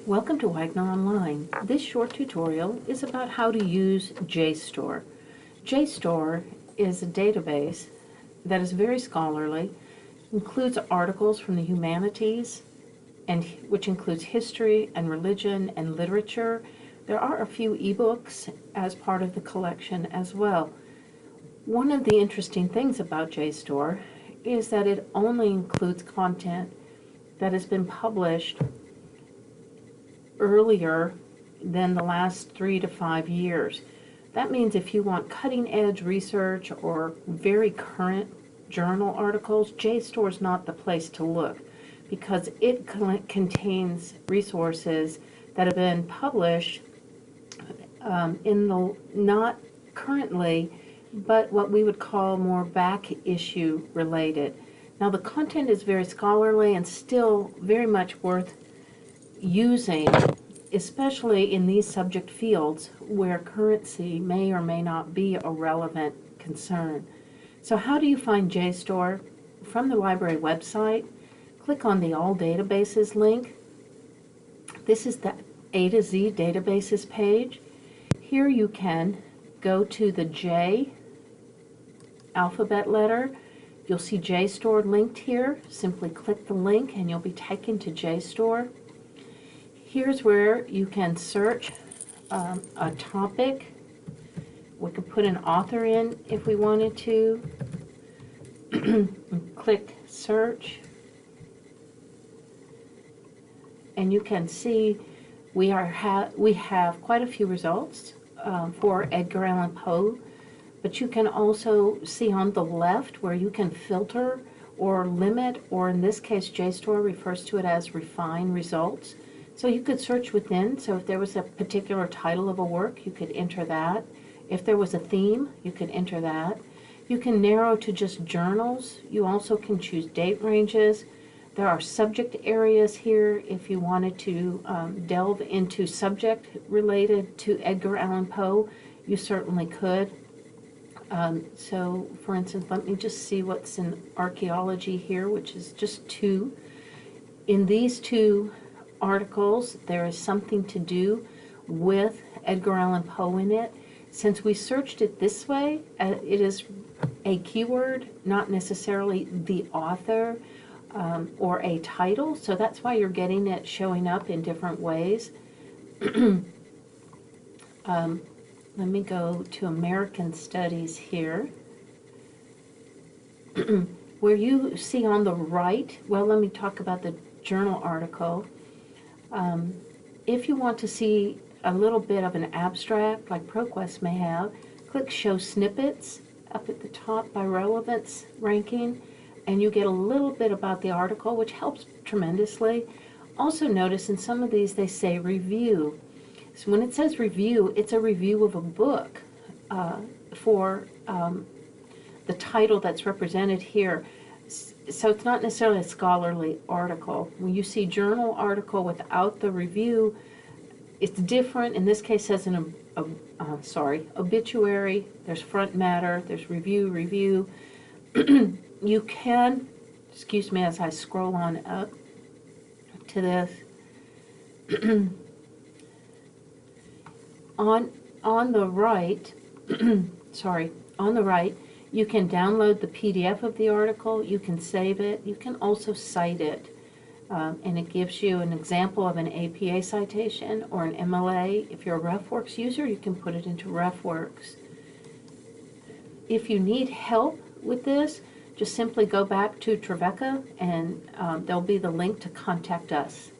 Welcome to Wagner Online. This short tutorial is about how to use JSTOR. JSTOR is a database that is very scholarly, includes articles from the humanities, and which includes history and religion and literature. There are a few ebooks as part of the collection as well. One of the interesting things about JSTOR is that it only includes content that has been published earlier than the last 3 to 5 years. That means if you want cutting-edge research or very current journal articles, JSTOR is not the place to look because it contains resources that have been published in the not currently, but what we would call more back issue related. Now the content is very scholarly and still very much worth using, especially in these subject fields where currency may or may not be a relevant concern. So how do you find JSTOR? From the library website, click on the All Databases link. This is the A to Z databases page. Here you can go to the J alphabet letter. You'll see JSTOR linked here. Simply click the link and you'll be taken to JSTOR. Here's where you can search a topic. We could put an author in if we wanted to. Click search. And you can see we have quite a few results for Edgar Allan Poe, but you can also see on the left where you can filter or limit, or in this case JSTOR refers to it as refine results. So you could search within, so if there was a particular title of a work, you could enter that. If there was a theme, you could enter that. You can narrow to just journals. You also can choose date ranges. There are subject areas here if you wanted to delve into subject related to Edgar Allan Poe, you certainly could. So for instance, let me just see what's in archaeology here, which is just 2. In these 2 articles, there is something to do with Edgar Allan Poe in it. Since we searched it this way, it is a keyword, not necessarily the author or a title, so that's why you're getting it showing up in different ways. Let me go to American Studies here. Where you see on the right, well, let me talk about the journal article. If you want to see a little bit of an abstract, like ProQuest may have, click Show Snippets up at the top by relevance ranking, and you get a little bit about the article, which helps tremendously. Also notice in some of these they say review. So when it says review, it's a review of a book for the title that's represented here. So it's not necessarily a scholarly article. When you see journal article without the review, it's different. In this case, it says an obituary. There's front matter. There's review. You can, excuse me as I scroll on up to this. on the right, on the right, you can download the PDF of the article, you can save it, you can also cite it, and it gives you an example of an APA citation or an MLA. If you're a RefWorks user, you can put it into RefWorks. If you need help with this, just simply go back to Trevecca and there'll be the link to contact us.